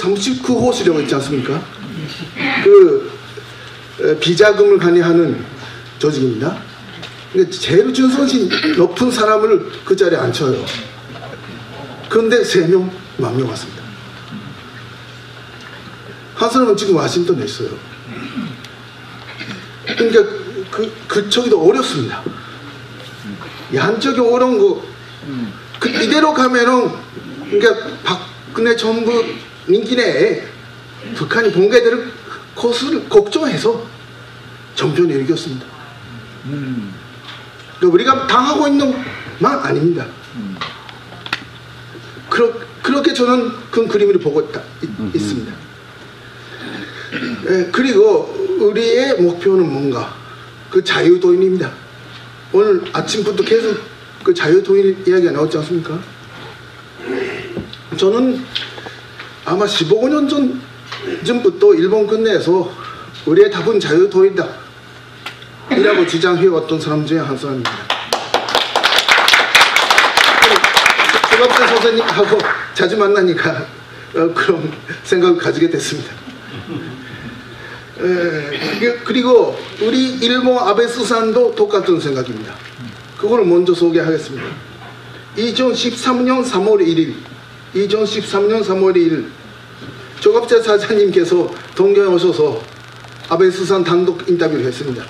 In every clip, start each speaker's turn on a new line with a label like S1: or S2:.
S1: 39호수라고 있지 않습니까? 그 비자금을 관리하는 조직입니다. 그러니까 제일 준성심 높은 사람을 그 자리에 앉혀요. 그런데 3명, 10,000명 왔습니다. 한 사람은 지금 와싱턴에 있어요. 그러니까 그쪽이도 어렵습니다. 한쪽이 어려운 거, 이대로 가면은, 그러니까 박근혜 정부 임기 내에 북한이 붕괴될 것을 걱정해서 정변을 일겼습니다. 그러니까 우리가 당하고 있는 만 아닙니다. 그렇게 저는 그 그림을 보고 있습니다. 그리고 우리의 목표는 뭔가? 그 자유도인입니다. 오늘 아침부터 계속 그 자유도인 이야기가 나왔지 않습니까? 저는 아마 15년 전부터 일본 근내에서 우리의 답은 자유도인이다 이라고 주장해왔던 사람 중에 한 사람입니다. 조갑재 선생님하고 자주 만나니까 그런 생각을 가지게 됐습니다. 그리고 우리 일본 아베 수산도 똑같은 생각입니다. 그걸 먼저 소개하겠습니다. 2013년 3월 1일 조갑재 사장님께서 동경에 오셔서 아베 수산 단독 인터뷰를 했습니다.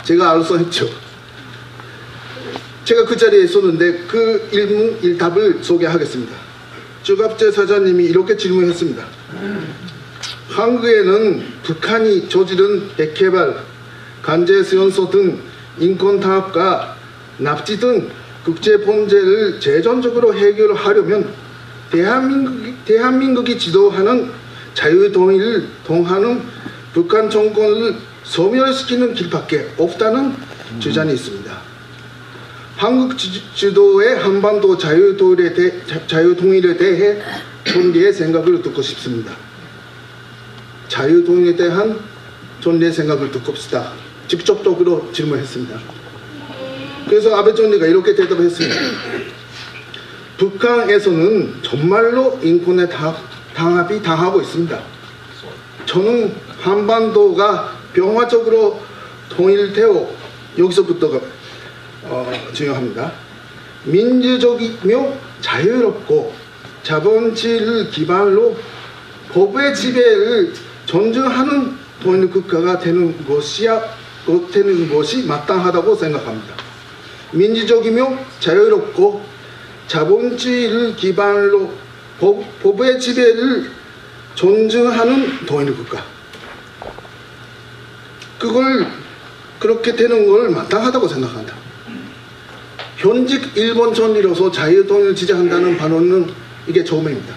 S1: 제가 알아서 했죠. 제가 그 자리에 있었는데 그 일답을 소개하겠습니다. 조갑재 사장님이 이렇게 질문했습니다. 한국에는 북한이 저지른 핵개발, 강제수용소 등 인권탄압과 납치 등 국제 문제를 재정적으로 해결하려면 대한민국이 지도하는 자유통일을 통하는 북한 정권을 소멸시키는 길밖에 없다는 주장이 있습니다. 한국 주도의 한반도 자유통일에 대해 존리의 생각을 듣고 싶습니다. 자유통일에 대한 존리의 생각을 듣고 싶다. 직접적으로 질문했습니다. 그래서 아베 총리가 이렇게 대답했습니다. 북한에서는 정말로 인권에 탄압이 당하고 있습니다. 저는 한반도가 평화적으로 통일되어 여기서부터가 중요합니다. 민주적이며 자유롭고 자본주의를 기반으로 법의 지배를 존중하는 통일 국가가 되는 것이 마땅하다고 생각합니다. 민주적이며 자유롭고 자본주의를 기반으로 법의 지배를 존중하는 통일 국가. 그걸 그렇게 되는 걸 마땅하다고 생각한다. 현직 일본 총리로서 자유통일을 지지한다는 반론은 이게 처음입니다.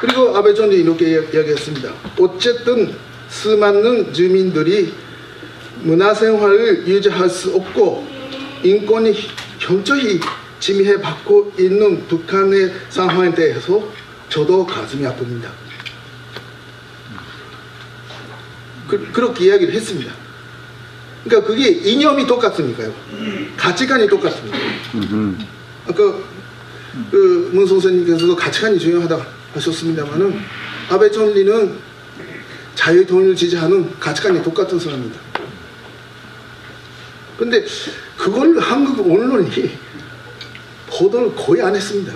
S1: 그리고 아베 총리 이렇게 이야기했습니다. 어쨌든 수많은 주민들이 문화생활을 유지할 수 없고 인권이 현저히 침해받고 있는 북한의 상황에 대해서 저도 가슴이 아픕니다. 그렇게 이야기를 했습니다. 그러니까 그게 이념이 똑같으니까요. 가치관이 똑같습니다. 아까 문 선생님께서도 가치관이 중요하다고 하셨습니다만은 아베 총리는 자유통일을 지지하는 가치관이 똑같은 사람입니다. 근데 그걸 한국 언론이 보도를 거의 안 했습니다.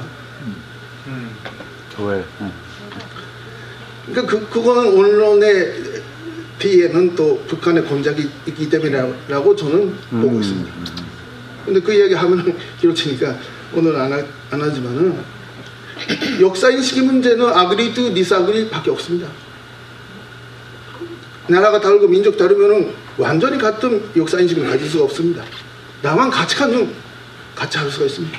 S2: 왜?
S1: 그러니까 그거는 언론의 뒤에는 또 북한의 공작이 있기 때문이라고 저는 보고 있습니다. 근데 그 이야기 하면 길어지니까 오늘 안 하지만은 역사인식의 문제는 아그리, 디스아그리 밖에 없습니다. 나라가 다르고 민족 다르면은 완전히 같은 역사인식을 가질 수가 없습니다. 다만 가치관은 같이 할 수가 있습니다.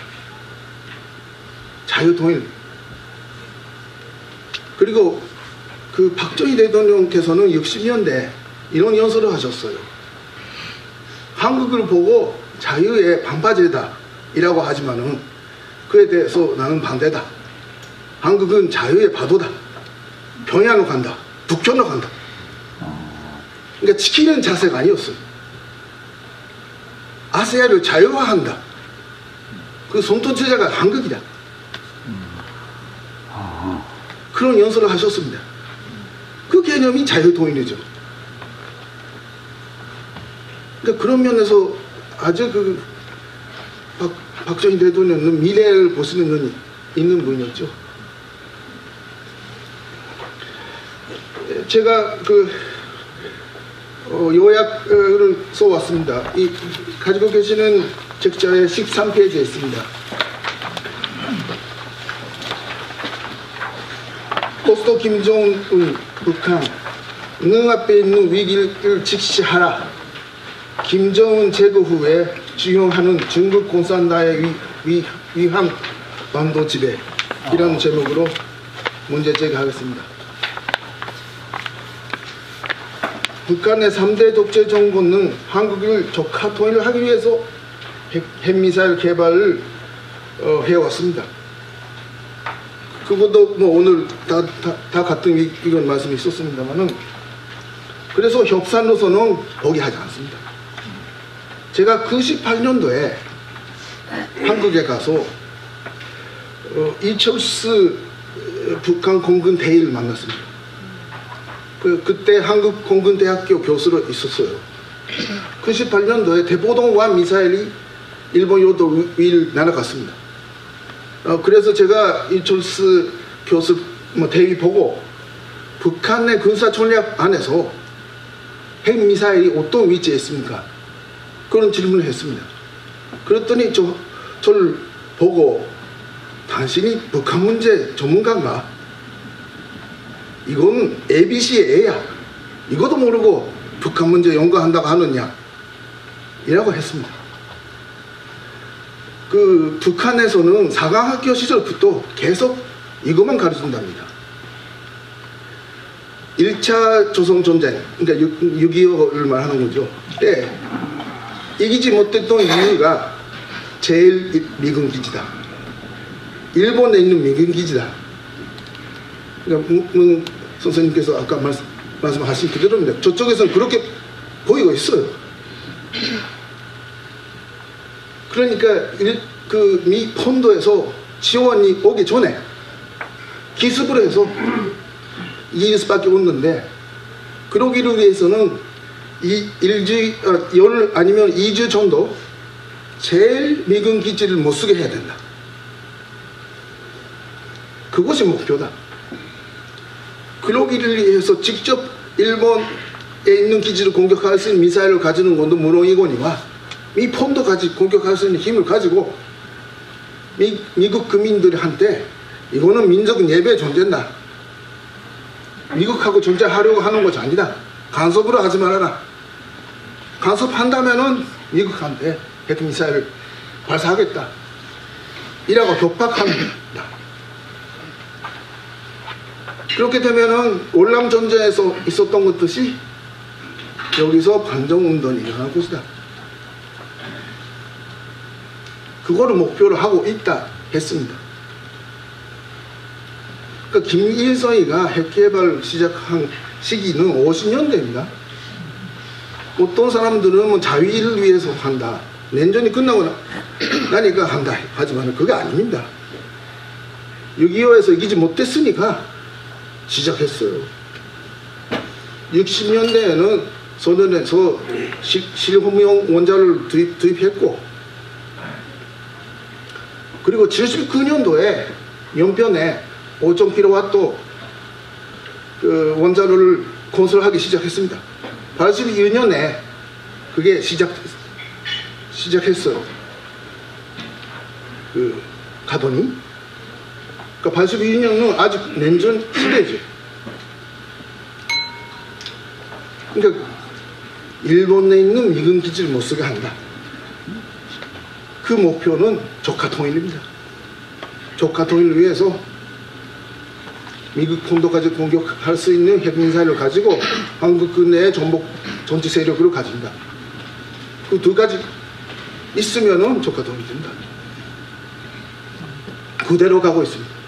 S1: 자유통일. 그리고 그 박정희 대통령께서는 60년대 이런 연설을 하셨어요. 한국을 보고 자유의 반파제다 이라고 하지만은 그에 대해서 나는 반대다. 한국은 자유의 파도다. 평양으로 간다. 북촌으로 간다. 그러니까 지키는 자세가 아니었어요. 아세아를 자유화한다. 그 손톱체제가 한국이다. 그런 연설을 하셨습니다. 그 개념이 자유통일이죠. 그러니까 그런 면에서 아주 그 박정희 대통령은 미래를 보시는 눈이 있는 분이었죠. 제가 요약을 써왔습니다. 이 가지고 계시는 책자의 13페이지에 있습니다. 포스트 김정은 북한 눈앞에 있는 위기를 직시하라. 김정은 제거 후에 주용하는 중국 공산당의 위한 반도 지배, 이런 제목으로 문제 제기하겠습니다. 북한의 3대 독재 정권은 한국을 적화 통일을 하기 위해서 핵미사일 개발을 해왔습니다. 그것도 뭐 오늘 다 같은 이건 말씀이 있었습니다만은, 그래서 협상로서는 포기하지 않습니다. 제가 98년도에 한국에 가서 이철수 북한 공군 대위를 만났습니다. 그때 한국공군대학교 교수로 있었어요. 98년도에 대포동원 미사일이 일본 요도 위를 날아갔습니다. 그래서 제가 이철수 교수 대위 보고 북한의 군사 전략 안에서 핵미사일이 어떤 위치에 있습니까? 그런 질문을 했습니다. 그랬더니 저를 보고, 당신이 북한 문제 전문가인가? 이건 ABC의 A야. 이것도 모르고 북한 문제 연구한다고 하느냐? 이라고 했습니다. 그 북한에서는 4강학교 시절부터 계속 이것만 가르친답니다. 1차 조선전쟁, 그러니까 6.25를 말하는 거죠. 때 이기지 못했던 이유가 제일 미군 기지다. 일본에 있는 미군 기지다. 그러니까 선생님께서 아까 말씀하신 그대로입니다. 저쪽에서는 그렇게 보이고 있어요. 그러니까 그 미 본도에서 지원이 오기 전에 기습을 해서 이길 수밖에 없는데, 그러기를 위해서는 열 아니면 2주 정도 제일 미군 기지를 못 쓰게 해야 된다. 그것이 목표다. 그러기를 위해서 직접 일본에 있는 기지를 공격할 수 있는 미사일을 가지는 것도 물론이거니와 미 본도까지 공격할 수 있는 힘을 가지고 미국 국민들한테 이거는 민족 예배의 존재다. 미국하고 존재하려고 하는 것이 아니다. 간섭으로 하지 말아라. 간섭한다면은 미국한테 핵미사일을 발사하겠다. 이라고 협박합니다. 그렇게 되면은 월남전쟁에서 있었던 것듯이 여기서 반정운동이 일어날 것이다. 그거를 목표로 하고 있다 했습니다. 그러니까 김일성이가 핵개발 시작한 시기는 50년대입니다. 어떤 사람들은 뭐 자위를 위해서 한다. 냉전이 끝나고 나니까 한다. 하지만 그게 아닙니다. 6.25에서 이기지 못했으니까 시작했어요. 60년대에는 소련에서 실험용 원자를 도입했고, 그리고 79년도에 연변에 5.kW 그 원자로를 건설하기 시작했습니다. 82년에 그게 시작했어요. 그 가더니. 그러니까 82년은 아직 냉전 시대죠. 그러니까 일본에 있는 미군 기지를 못 쓰게 한다. 그 목표는 적화 통일입니다. 적화 통일을 위해서 미국 본도까지 공격할 수 있는 핵미사일을 가지고 한국 내에 전복 전지 세력으로 가진다. 그 두 가지 있으면은 적화 통일이 된다. 그대로 가고 있습니다.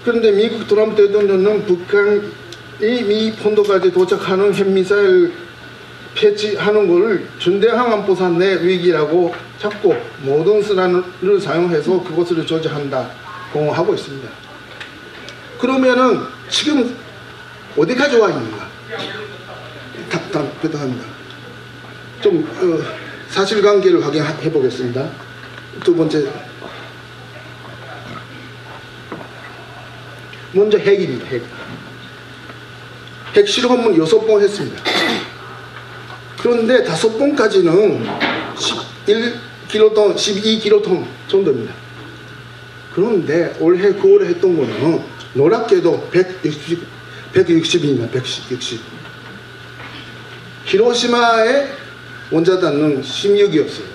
S1: 그런데 미국 트럼프 대통령은 북한이 미 본도까지 도착하는 핵미사일 폐지하는 것을 전대항안보사 내 위기라고 잡고 모든 수단을 사용해서 그것을 조치한다 공언하고 있습니다. 그러면은 지금 어디가 좋아 있는가? 답답합니다. 좀 사실관계를 확인해 보겠습니다. 두 번째, 먼저 핵입니다. 핵 실험은 6번 했습니다. 그런데 5번까지는 11kton, 12kton 정도입니다. 그런데 올해 9월에 했던 거는 놀랍게도 160입니다. 160. 히로시마의 원자단은 16이었어요.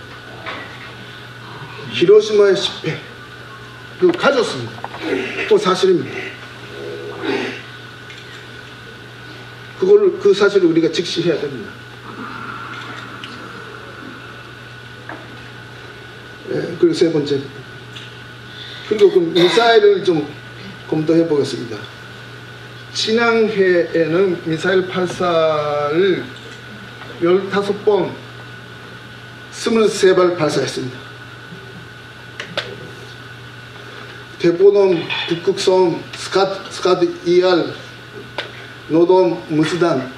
S1: 히로시마의 10배. 그거 가졌습니다. 그거 사실입니다. 그 사실을 우리가 직시해야 됩니다. 그리고 세 번째. 그리고 그 미사일을 좀 검토해 보겠습니다. 지난해에는 미사일 발사를 15번, 23발 발사했습니다. 대포동, 북극성, 스카드 ER, 노돔, 무스단,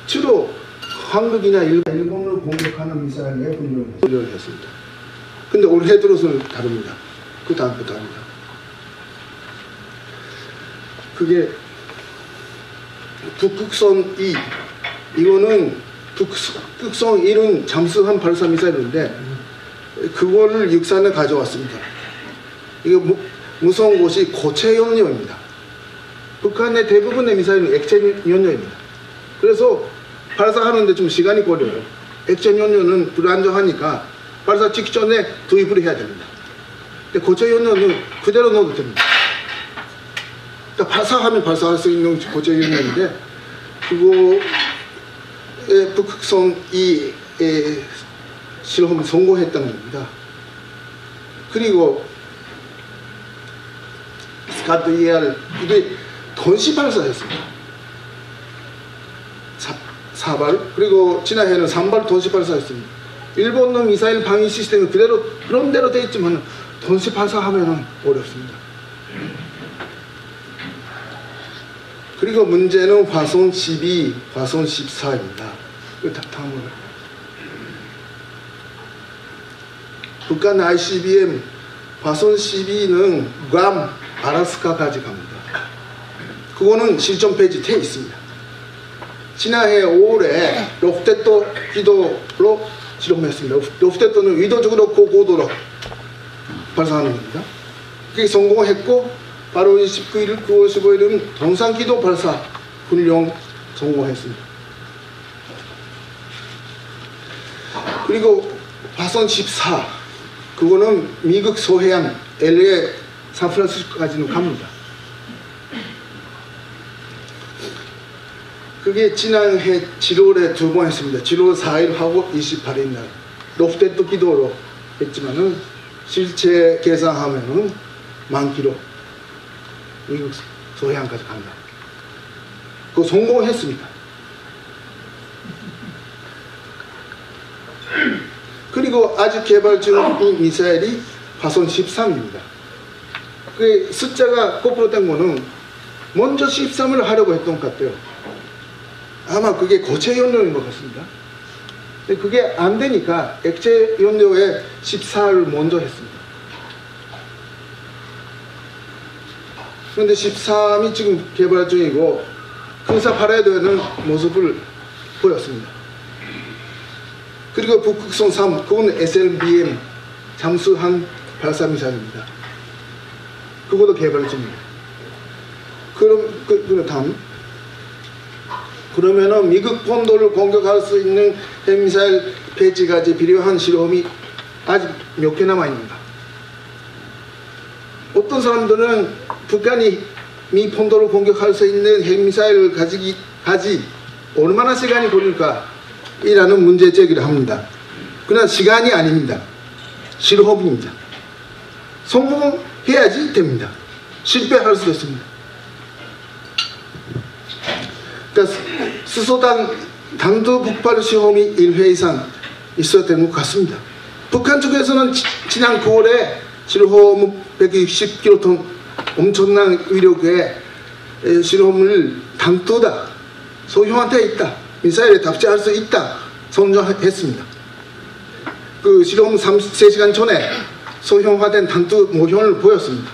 S1: 주로 한국이나 일본을 공격하는 미사일에 훈련을 했습니다. 근데 올해 들어서는 다릅니다. 그 다음부터 다릅니다. 그게 북극성 2, 이거는 북극성 1은 잠수함 발사 미사일인데 그거를 육산에 가져왔습니다. 이거 무서운 것이 고체 연료입니다. 북한의 대부분의 미사일은 액체 연료입니다. 그래서 발사하는데 좀 시간이 걸려요. 액체 연료는 불안정하니까 발사 직전에 도입을 해야 됩니다. 근데 고체 연료는 그대로 넣어도 됩니다. 그러니까 발사하면 발사할 수 있는 고체 연료인데 그거에 북극성 2의 실험을 성공했다는 겁니다. 그리고 스카드 ER 이게 동시 발사했습니다. 4발. 그리고 지난해에는 3발 동시 발사했습니다. 일본의 미사일 방위 시스템이 그대로 그런 대로 되어 있지만 동시 발사하면 어렵습니다. 그리고 문제는 화성 12, 화성 14입니다. 다음으로 북한 ICBM 화성 12는 괌, 아라스카까지 갑니다. 그거는 실전 페이지 돼 있습니다. 지난해 5월에 로프테토 기도로 실험했습니다. 로프테토는 의도적으로 고고도로 발사하는 겁니다. 그게 성공했고 바로 29일, 9월 15일은 동상기도 발사 훈련 성공했습니다. 그리고 화성 14, 그거는 미국 서해안 LA, 샌프란시스코까지는 갑니다. 그게 지난해 7월에 2번 했습니다. 7월 4일 하고 28일 날 로프테토 기도로 했지만은 실제 계산하면은 10,000km 미국 서해안까지 간다. 그거 성공했습니다. 그리고 아직 개발 중인 미사일이 화성 13입니다. 그 숫자가 거꾸로 된 거는 먼저 13을 하려고 했던 것 같아요. 아마 그게 고체 연료인 것 같습니다. 근데 그게 안 되니까 액체 연료에 14를 먼저 했습니다. 그런데 13이 지금 개발 중이고 근사팔아야 되는 모습을 보였습니다. 그리고 북극성 3, 그건 SLBM 잠수함 발사미사일입니다. 그것도 개발 중입니다. 그럼 다음. 그러면은 미국 본토를 공격할 수 있는 핵미사일 배치까지 필요한 실험이 아직 몇 개 남아 있는가? 어떤 사람들은 북한이 미 본토를 공격할 수 있는 핵미사일을 가지 얼마나 시간이 걸릴까? 이라는 문제 제기를 합니다. 그러나 시간이 아닙니다. 실험입니다. 성공해야지 됩니다. 실패할 수도 있습니다. 그러니까 수소당 단도 폭발 시험이 1회 이상 있어야 되는 것 같습니다. 북한 쪽에서는 지난 9월에 실험 160킬로톤 엄청난 위력의 실험을 단도다, 소형화되어 있다, 미사일에 답지할 수 있다 선전했습니다. 그 실험 3시간 전에 소형화된 단도 모형을 보였습니다.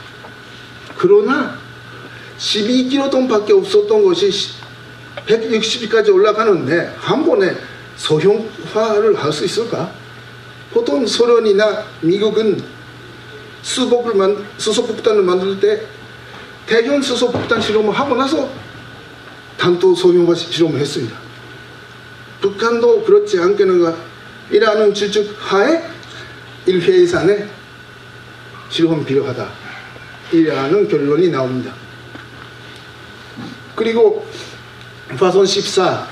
S1: 그러나 12킬로톤밖에 없었던 것이 160까지 올라가는데 한 번에 소형화를 할 수 있을까? 보통 소련이나 미국은 수소폭탄을 만들 때 대형 수소폭탄 실험을 하고 나서 단도 소형화 실험을 했습니다. 북한도 그렇지 않겠는가 이라는 추측 하에 1회 이상의 실험이 필요하다 이라는 결론이 나옵니다. 그리고 화성 14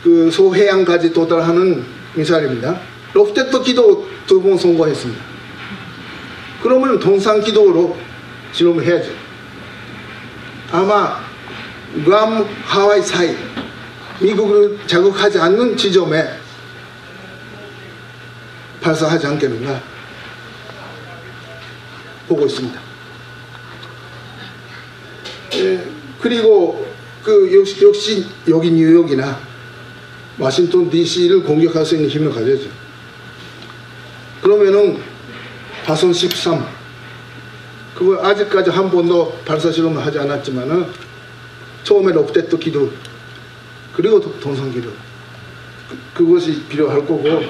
S1: 그 소해양까지 도달하는 미사일입니다. 로프테트 기도 2번 성공했습니다. 그러면 동상 기도로 실험을 해야죠. 아마 괌 하와이 사이 미국을 자극하지 않는 지점에 발사하지 않겠는가 보고 있습니다. 그리고 그 역시 여기 뉴욕이나 워싱턴 DC를 공격할 수 있는 힘을 가져야죠. 그러면은 화성 13 그거 아직까지 한 번도 발사 실험을 하지 않았지만은 처음에 로프테트 기도 그리고 동상 기도 그것이 필요할 거고,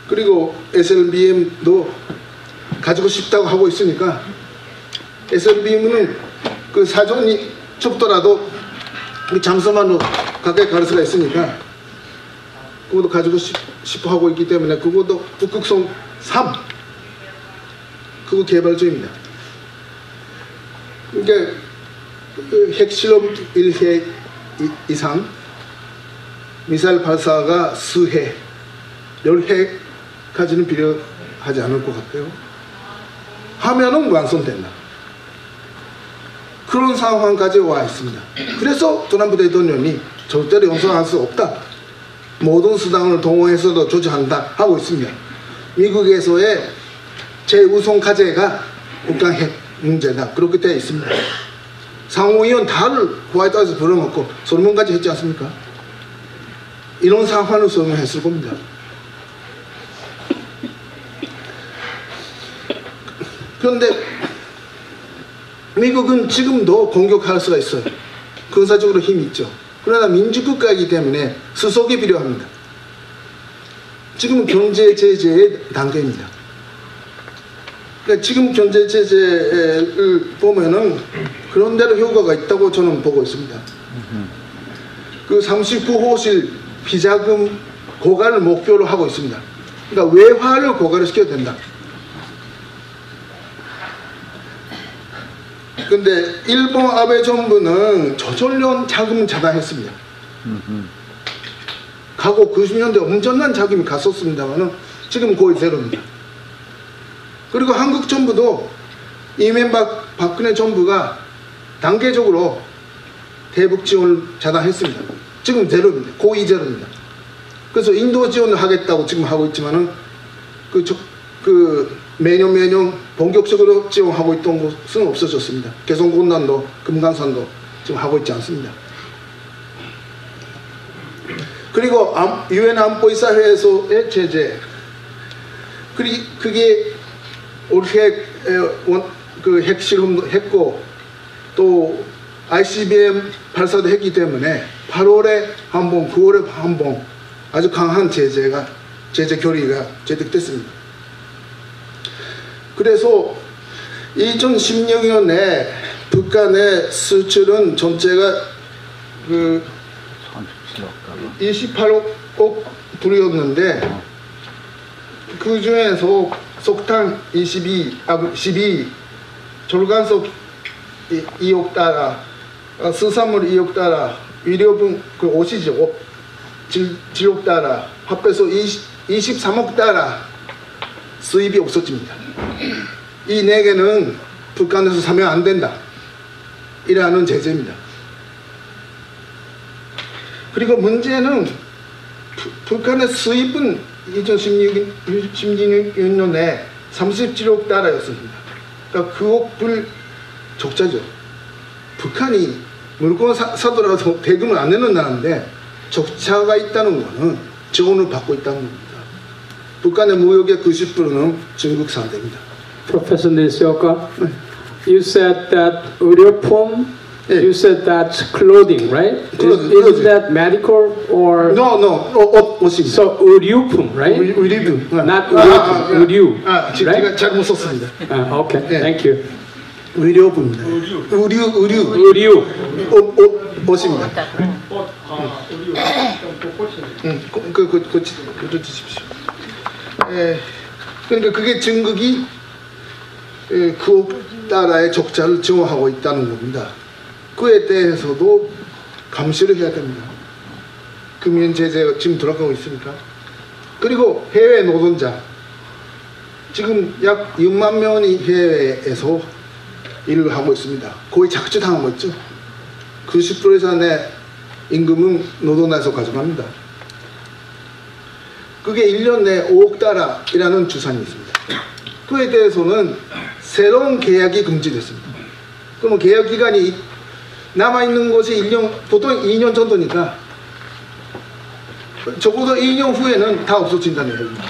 S1: 그리고 SLBM도 가지고 싶다고 하고 있으니까 SLBM은 그 사전이 좁더라도 잠수만으로 가까이 갈 수가 있으니까 그것도 가지고 싶어 하고 있기 때문에 그것도 북극성 3 그거 개발 중입니다. 그러니까 그 핵실험 1회 이상 미사일 발사가 수회 10회까지는 필요하지 않을 것 같아요. 하면은 완성된다. 그런 상황까지 와 있습니다. 그래서 트럼프 대통령이 절대로 용서할 수 없다, 모든 수단을 동원해서도 조치한다 하고 있습니다. 미국에서의 최우선 과제가 북한 핵 문제다 그렇게 되어 있습니다. 상무위원 다를 호화이트하우스 불러놓고 설문까지 했지 않습니까? 이런 상황을 설명했을 겁니다. 그런데 미국은 지금도 공격할 수가 있어요. 군사적으로 힘이 있죠. 그러나 민주국가이기 때문에 수속이 필요합니다. 지금 경제 제재의 단계입니다. 그러니까 지금 경제 제재를 보면은 그런 대로 효과가 있다고 저는 보고 있습니다. 그 39호실 비자금 고갈을 목표로 하고 있습니다. 그러니까 외화를 고갈을 시켜야 된다. 근데 일본 아베 정부는 저전련 자금을 차단했습니다. 과거 90년대 엄청난 자금이 갔었습니다만 지금 거의 제로입니다. 그리고 한국 정부도 이명박 박근혜 정부가 단계적으로 대북 지원을 차단했습니다. 지금 제로입니다. 거의 제로입니다. 그래서 인도 지원을 하겠다고 지금 하고 있지만은 매년 본격적으로 지원하고 있던 곳은 없어졌습니다. 개성군단도 금강산도 지금 하고 있지 않습니다. 그리고 유엔 안보이사회에서의 제재, 그게 올해 그 핵실험도 했고 또 ICBM 발사도 했기 때문에 8월에 한 번, 9월에 한 번 아주 강한 제재 결의가 채택됐습니다. 그래서 2016년에 북한의 수출은 전체가 그 28억 불이었는데 그 중에서 석탄 12, 절간석 2억 달러, 수산물 2억 달러, 의료품 그 옷이죠. 7억 달러, 합해서 23억 달러 수입이 없어집니다. 이 4개는 북한에서 사면 안 된다. 이라는 제재입니다. 그리고 문제는 북한의 수입은 2016년에 37억 달러였습니다. 그러니까 그억 불 적자죠. 북한이 물건 사더라도 대금을 안 내는 나라인데 적자가 있다는 것은 지원을 받고 있다는 겁니다. 북한의 무역의 90%는 중국 상대입니다.
S2: Professor Nishioka, you said that 의료품, you said that's clothing, right? Is that medical or?
S1: No, 옷입니다.
S2: So 의료품, right?
S1: 의료품.
S2: Not 의료품, 의류.
S1: 제가
S2: right?
S1: 잘못 썼습니다.
S2: Okay, thank you.
S1: 의료품입니다.
S2: 의류.
S1: 옷입니다. 고쳐주십시오. 그러니까 그게 중국이 그억 달러의 적자를 증오하고 있다는 겁니다. 그에 대해서도 감시를 해야 됩니다. 금연 제재가 지금 돌아가고 있으니까. 그리고 해외 노동자 지금 약 6만 명이 해외에서 일을 하고 있습니다. 거의 착취당하고 있죠. 90% 이상의 임금은 노동나라에서 가져갑니다. 그게 1년 내에 5억 달러이라는 추산이 있습니다. 그에 대해서는 새로운 계약이 금지됐습니다. 그러면 계약 기간이 남아있는 것이 1년, 보통 2년 정도니까 적어도 2년 후에는 다 없어진다는 얘기입니다.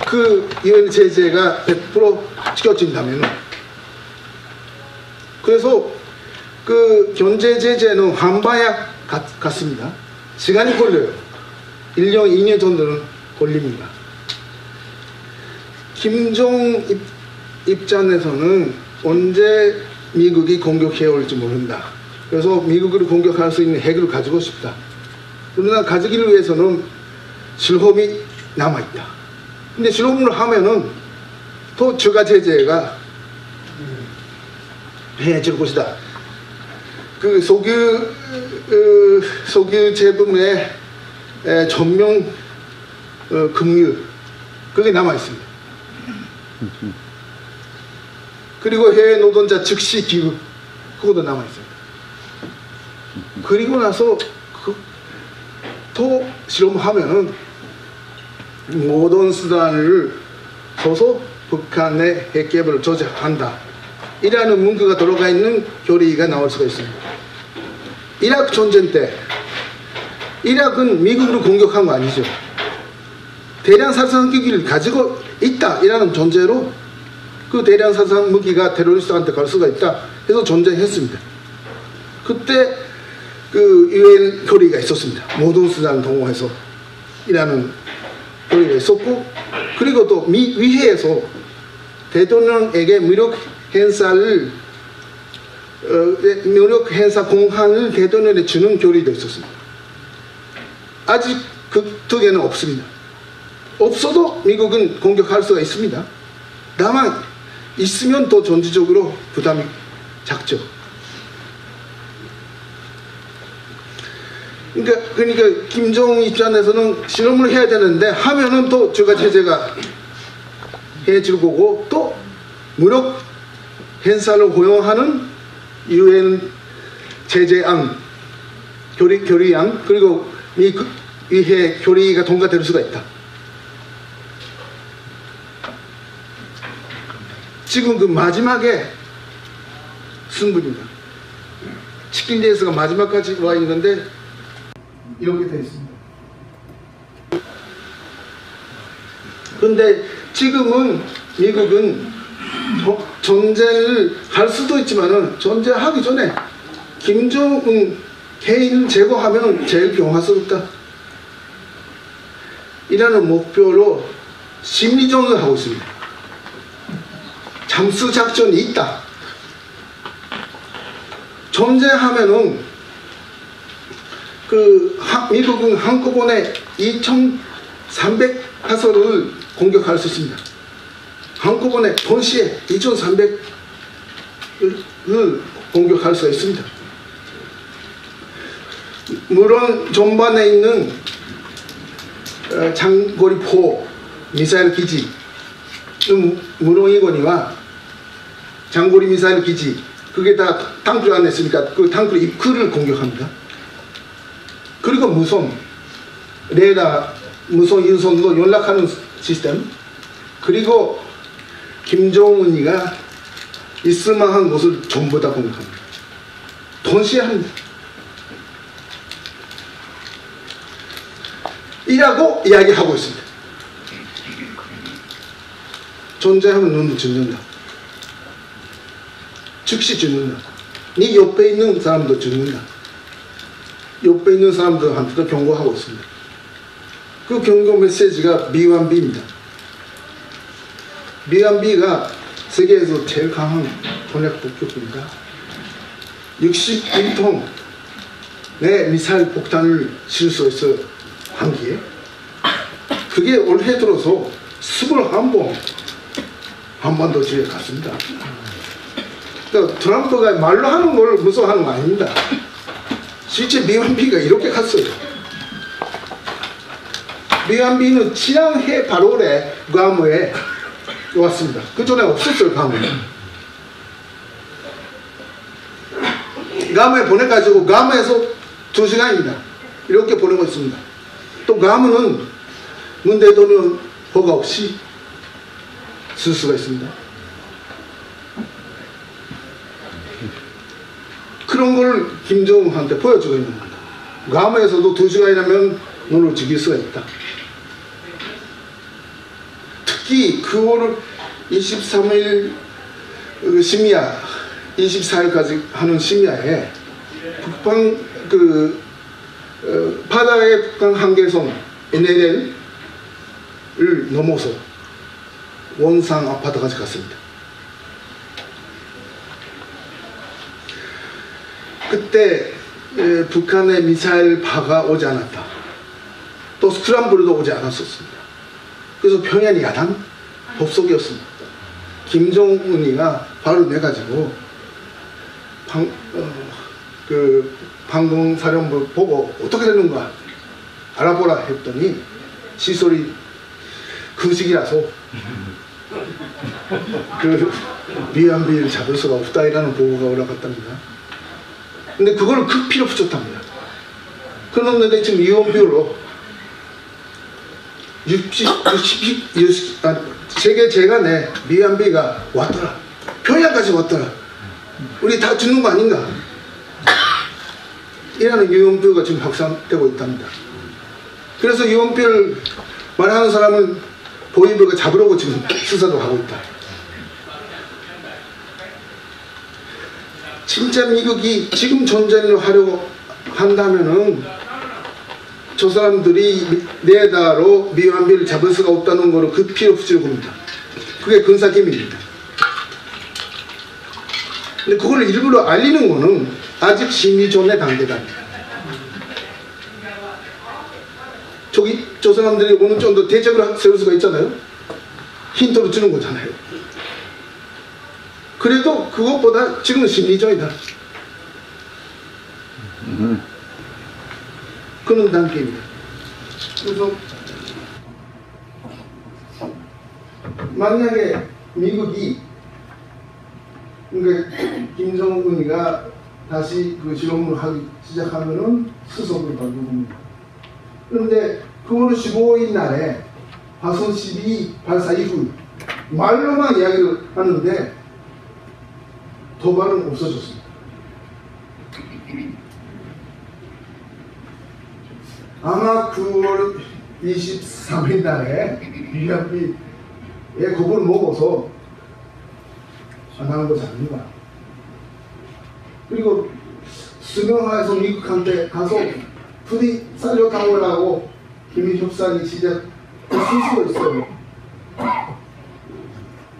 S1: 그 유엔 제재가 100% 지켜진다면. 그래서 그 경제 제재는 환바약 같습니다. 시간이 걸려요. 1년, 2년 정도는 걸립니다. 김정 입장에서는 언제 미국이 공격해 올지 모른다. 그래서 미국을 공격할 수 있는 핵을 가지고 싶다. 그러나 가지기를 위해서는 실험이 남아있다. 근데 실험을 하면은 또 추가 제재가 해질 것이다. 그 석유 제품의 전면 금융 그게 남아있습니다. 그리고 해외 노동자 즉시 기부 그것도 남아있습니다. 그리고 나서 또 실험하면은 모든 수단을 써서 북한의 핵개발을 저지한다. 이라는 문구가 들어가 있는 결의가 나올 수가 있습니다. 이라크 전쟁 때 이라크는 미국으로 공격한 거 아니죠. 대량 살상 무기를 가지고 있다 이라는 전제로 그 대량 살상 무기가 테러리스트한테 갈 수가 있다 해서 전쟁했습니다. 그때 그 유엔 결의가 있었습니다. 모든 수단을 동원해서 이라는 결의가 있었고, 그리고 또 위회에서 대통령에게 무력 행사 공항을 대통령에 주는 결의도 있었습니다. 아직 그 두 개는 없습니다. 없어도 미국은 공격할 수가 있습니다. 다만 있으면 더 전지적으로 부담이 작죠. 그러니까 김정은 입장에서는 실험을 해야 되는데 하면은 또 추가 제재가 해질 거고, 또 무력 행사를 허용하는 유엔 제재안, 결의안, 그리고 위해 결의가 통과될 수가 있다. 지금 그 마지막에 승부입니다. 치킨 레이스가 마지막까지 와 있는데 이렇게 되어 있습니다. 그런데 지금은 미국은 전쟁을 할 수도 있지만은 전쟁하기 전에 김정은 개인을 제거하면 제일 경화스럽다 이라는 목표로 심리전을 하고 있습니다. 잠수 작전이 있다. 전쟁하면은 미국은 한꺼번에 2,300화소를 공격할 수 있습니다. 한꺼번에 동시에 2,300을 공격할 수가 있습니다. 물론 전반에 있는 장거리포 미사일 기지, 물론이거니와 장거리 미사일 기지, 그게 다 탕크 안에 있으니까 그 탕크 입구를 공격합니다. 그리고 무선 레이더, 무선 유선으로 연락하는 시스템, 그리고 김정은이가 있을 만한 곳을 전부 다 공격합니다. 동시에 합니다. 이라고 이야기하고 있습니다. 존재하면 너는 죽는다. 즉시 죽는다. 네 옆에 있는 사람도 죽는다. 옆에 있는 사람들한테도 경고하고 있습니다. 그 경고 메시지가 B1B입니다. B1B가 세계에서 제일 강한 전략 폭격기입니다. 61톤의 미사일 폭탄을 실수해서 한기에 그게 올해 들어서 21번 한반도 지에 갔습니다. 그러니까 트럼프가 말로 하는 걸 무서워하는 거 아닙니다. 실제 B1B가 이렇게 갔어요. B1B는 지난해 8월에 괌에 왔습니다. 그 전에 없었어요. 괌에 보내가지고 괌에서 2시간입니다. 이렇게 보내고 있습니다. 또 괌은 문 대통령 허가 없이 쓸 수가 있습니다. 그런 걸 김정은한테 보여주고 있는 겁니다. 괌에서도 2시간이라면 너를 죽일 수가 있다. 특히 9월 23일 심야 24일까지 하는 심야에 북방 바다의 북방 한계선 NLL을 넘어서 원상 아파트까지 갔습니다. 그때 북한의 미사일 파가 오지 않았다. 또 스크램블도 오지 않았었습니다. 그래서 평양이 야단 법석이었습니다. 김정은이가 발을 내가지고 방공사령부 보고 어떻게 되는가 알아보라 했더니 시설이 금식이라서 B1B를 잡을 수가 없다라는 보고가 올라갔답니다. 근데 그걸 극피로 붙였답니다. 그런데 지금 유언비어로 세계 재간에 B1B가 왔더라. 평양까지 왔더라. 우리 다 죽는 거 아닌가? 이라는 유언비어가 지금 확산되고 있답니다. 그래서 유언비어를 말하는 사람은 보이브가 잡으려고 지금 수사도 하고 있다. 진짜 미국이 지금 전쟁을 하려고 한다면은 저 사람들이 레이더로 B1B를 잡을 수가 없다는 거를 급히 없애려고 합니다. 그게 군사기밀입니다. 근데 그걸 일부러 알리는 거는 아직 심의 전의 단계다. 저 사람들이 어느 정도 대책을 세울 수가 있잖아요. 힌트를 주는 거잖아요. 그래도 그것보다 지금은 심리전이다. 그런 단계입니다. 그래서 만약에 미국이 그러니까 김정은이가 다시 그 실험을 하기 시작하면은 수속을 받는 겁니다. 그런데 9월 15일 날에 화성 12 발사 이후 말로만 이야기를 하는데 도발은 없어졌습니다. 아마 9월 23일 날에 B1B의 겁을 먹어서 안 하는 것이 아닌가. 그리고 수명하에서 미국한테 가서 부디 살려다오라고 기밀 협상이 시작될 수가 있어요.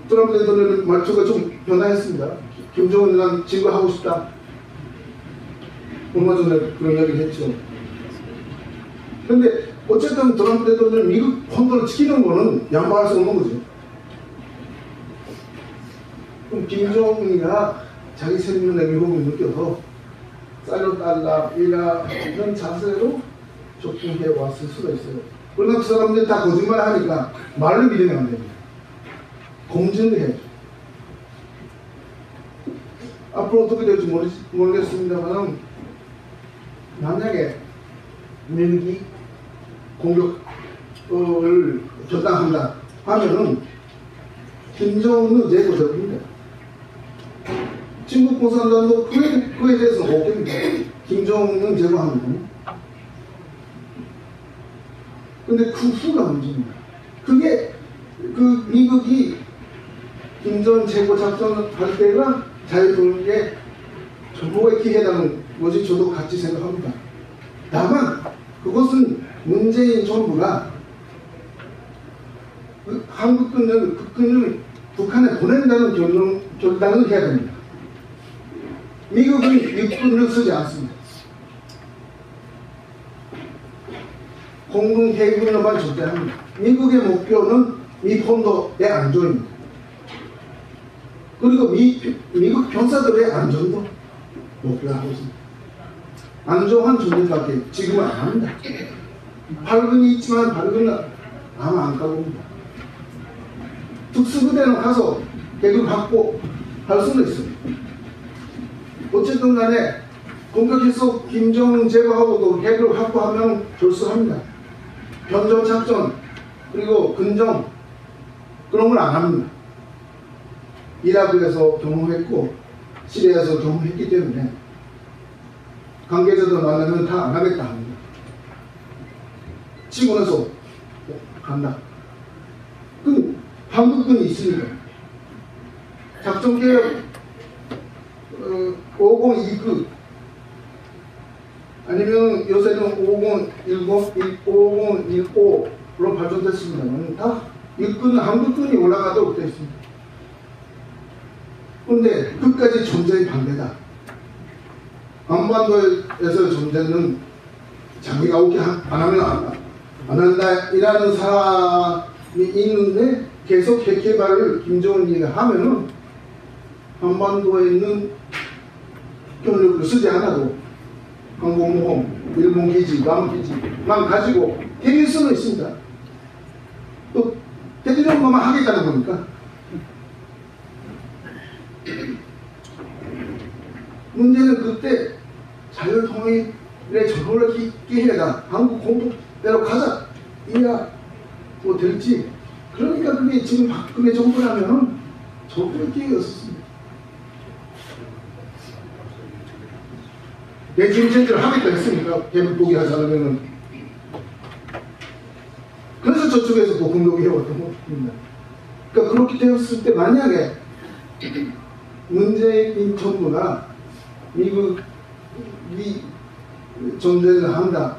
S1: 트럼프 대통령의 말투가 좀 변화했습니다. 김정은은 난 진거하고 싶다. 얼마 전에 그런 이야기를 했죠. 근데 어쨌든 트럼프 대통령 미국 본토를 지키는 거는 양보할 수 없는 거죠. 그럼 김정은이가 자기 생명의 위협을 느껴서 살려달라 이런 자세로 접근해 왔을 수가 있어요. 그러나 그 사람들이 다 거짓말 하니까 말로 믿으면 안 됩니다. 검증을 해야죠. 앞으로 어떻게 될지 모르겠습니다만 만약에 민기 공격을 결단한다 하면은 김정은은 제거됩니다. 중국 공산당도 그에 대해서는 없습니다. 김정은은 제거합니다. 근데 그 후가 문제입니다. 그게 그 미국이 김정은 제거 작전할 때가 자유통일에 정보에 기회라는 것이 저도 같이 생각합니다. 다만 그것은 문재인 정부가 한국군을 국군을 북한에 보낸다는 결단을 해야 됩니다. 미국은 육군을 쓰지 않습니다. 공군 해군으로만 존재합니다. 미국의 목표는 미폰도의 안전입니다. 그리고 미국 병사들의 안전도 목표하고 있습니다. 안전한 존재밖에 지금은 안 합니다. 발군이 있지만 발군은 아마 안 가봅니다. 특수부대는 가서 핵을 확보할 수는 있습니다. 어쨌든 간에 공격해서 김정은 제거하고도 핵을 확보하면 졸수합니다. 변전 작전 그리고 근정 그런 걸 안 합니다. 이라크에서 경험했고 시리아에서 경험했기 때문에 관계자들 만나면 다 안 하겠다 합니다. 치고나서 간다. 그럼 한국군이 있으니까 작전계획 502급 아니면 요새는 5015로 발전됐습니다만 다 육군, 한국군이 올라가도록 되어 있습니다. 그런데 끝까지 존재의 반대다. 한반도에서 존재는 자기가 오게 안 하면 안 한다 이라는 사람이 있는데 계속 핵개발을 김정은이 하면은 한반도에 있는 경력을 쓰지 않아도 항공모험, 일본기지, 남기지만 가지고 때릴 수는 있습니다. 또 때리는 것만 하겠다는 겁니까? 문제는 그때 자유통일의 전호를 기회다. 한국 공복대로 가자. 이야 뭐 될지. 그러니까 그게 지금 박근혜 정부라면은 저그럴 기회였었습니다. 내짐 체제를 하겠다 했으니까 개별 포기하지 않으면은. 그래서 저쪽에서 또 공격을 해왔던 겁니다. 그러니까 그렇게 되었을 때 만약에 문재인 정부가 미국이 존재를 한다.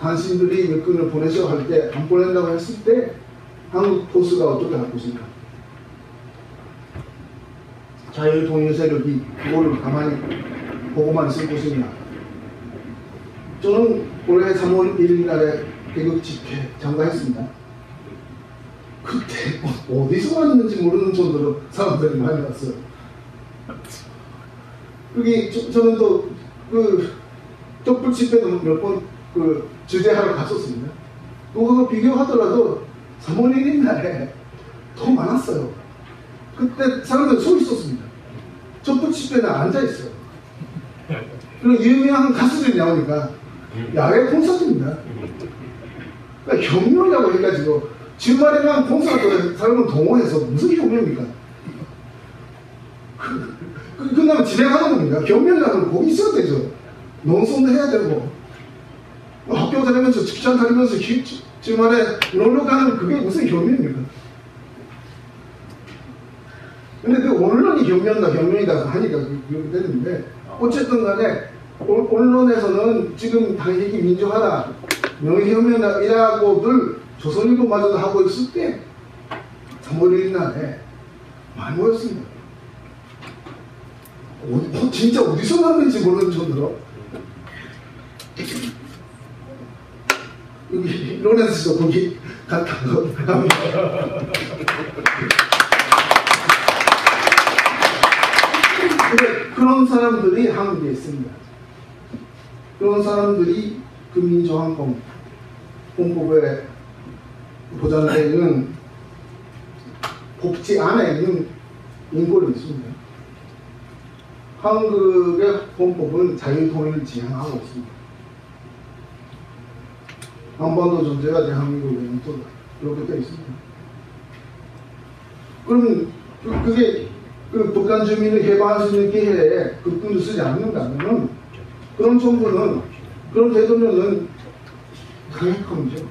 S1: 당신들이 육군을 보내셔 할 때 안 보낸다고 했을 때 한국 포스가 어떻게 할 것인가? 자유통일 세력이 그거를 가만히 보고만 있을 것이냐? 저는 올해 3월 1일 날에 개국 집회 참가했습니다. 그때 어디서 왔는지 모르는 정도로 사람들이 많이 왔어요. 여기 저는 또 그 촛불 집회도 몇 번 그 주재하러 갔었습니다. 그거 비교하더라도 3월 1일 날에 더 많았어요. 그때 사람들이 서 있었습니다. 촛불 집회는 앉아 있어요. 그리고 유명한 가수들이 나오니까 야외 콘서트입니다. 그러니까 혁명이라고 해가지고 주말에만 콘서트 사람을 동원해서 무슨 혁명입니까? 끝나면 진행하는 겁니다. 혁명이라면 거기 있어야 되죠. 농성도 해야 되고 학교 다니면서 직장 다니면서 주말에 놀러 가는 그게 무슨 혁명입니까? 근데 그 언론이 혁명이다 하니까 그렇게 되는데 어쨌든 간에 언론에서는 지금 당신이 민주화다 명예혁명이라고들 조선일보마저도 하고 있을 때 3월 1일 날에 많이 모였습니다. 진짜 어디서 났는지 모르는 정도로 여기 로렌스도 거기 갔다 거 그런 사람들이 한국에 있습니다. 그런 사람들이 그 민주항공 공법에 보장되는 복지 안에 있는 인권이 있습니다. 한국의 헌법은 자유통일을 지향하고 있습니다. 한반도 존재가 대한민국에는 또 이렇게 되어 있습니다. 그러면 그게 그 북한 주민을 해방할 수 있는 기회에 국군을 쓰지 않는다면 그런 정부는, 그런 대통령은 강력함이죠.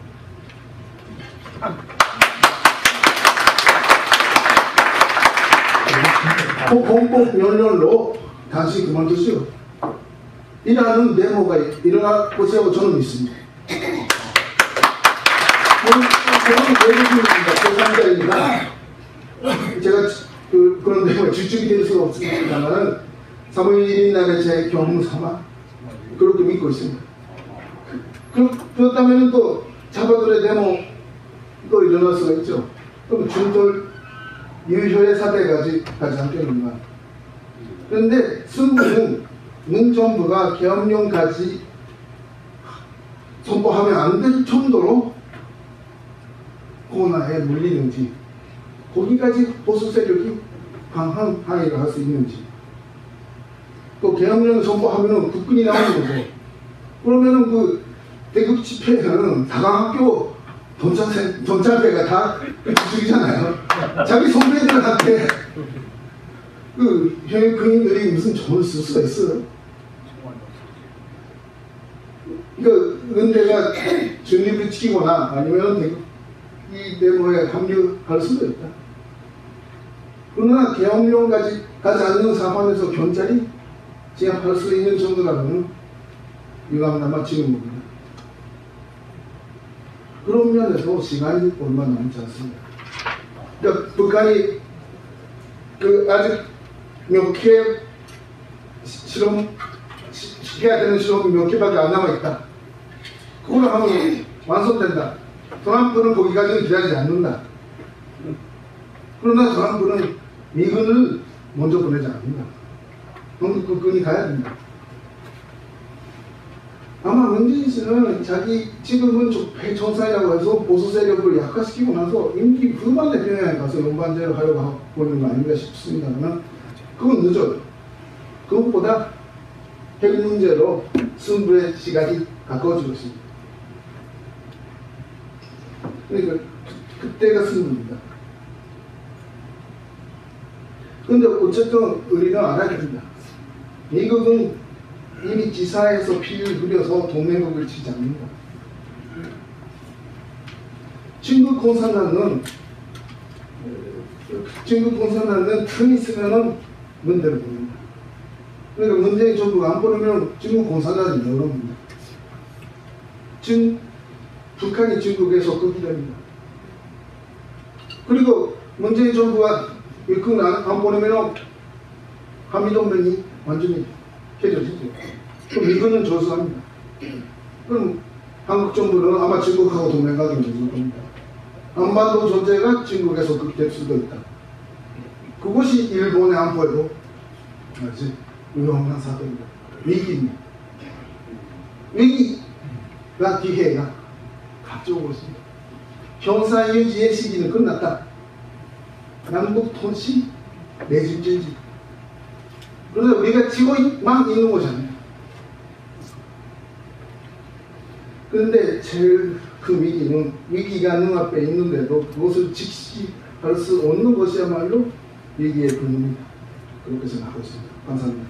S1: 공복 연렬로 당신 그만두시오. 이라는 데모가 일어날 것이라고 저는 믿습니다. 저는 외국인입니다. 제3자입니다. 제가 그런 데모에 주축이 될 수가 없습니다만 3월 1일 날에 제 경험 삼아 그렇게 믿고 있습니다. 그렇다면 또 자바들의 데모 또 일어날 수가 있죠. 그럼 중돌 유효의 사태까지 가지 않겠는가. 그런데 승부는 문 정부가 계엄령까지 선포하면 안 될 정도로 코로나에 물리는지, 거기까지 보수 세력이 강한 항의를 할 수 있는지, 또 계엄령 선포하면 국군이 나오는 거죠. 그러면은 그 대국 집회는 다강학교 전차배가 다 주축이잖아요. 자기 선배들한테 그 현역 군인들이 무슨 정을 쓸 수가 있어요? 그러니까 은대가 중립을 지키거나 아니면 이 데모에 합류할 수도 있다. 그러나 계엄령까지 가지 않는 상황에서 경찰이 제압할 수 있는 정도라면 유감남아 지는 겁니다. 그런 면에서 시간이 얼마 남지 않습니다. 그러니까 북한이 아직 몇 개 실험 해야 되는 실험이 몇 개밖에 안 남아 있다. 그걸 하면 완성된다. 트럼프는 거기까지는 기다리지 않는다. 그러나 트럼프는 미군을 먼저 보내지 않는다. 한국 국군이 가야 된다. 아마 문재인 씨는 자기 지금은 총사이라고 해서 보수 세력을 약화시키고 나서 임기 후반에 평양에 가서 연반제를 하려고 하고 있는 거 아닌가 싶습니다만 그건 늦어요. 그것보다 핵 문제로 승부의 시간이 가까워지고 있습니다. 그러니까 그때가 승부입니다. 그런데 어쨌든 우리는 알아야 됩니다. 미국은 이미 지사에서 피를 흘려서 동맹국을 치지 않는다. 중국 공산당은 틈이 있으면은 문제를 보낸다. 그러니까 문재인 정부가 안 보내면 중국 공산당이 열어옵니다. 북한이 중국에서 끄게 됩니다. 그리고 문재인 정부가 일꾼 안 보내면 한미동맹이 완전히 해결되죠. 그럼 미국은 조수합니다. 그럼 한국 정부는 아마 중국하고 동맹관계를 맺을 겁니다. 한반도 존재가 중국에서 극될 수도 있다. 그것이 일본의 안보에도 아주 유용한 사도입니다. 위기입니다. 위기가 기회가 가져오고 있습니다. 평화유지의 시기는 끝났다. 남북 통치 내집제지. 그런데 우리가 지고만 있는 거잖아요. 그런데 제일 큰 위기는 위기가 눈앞에 있는데도 그것을 직시할 수 없는 것이야말로 위기의 근원입니다. 그렇게 생각하고 있습니다. 감사합니다.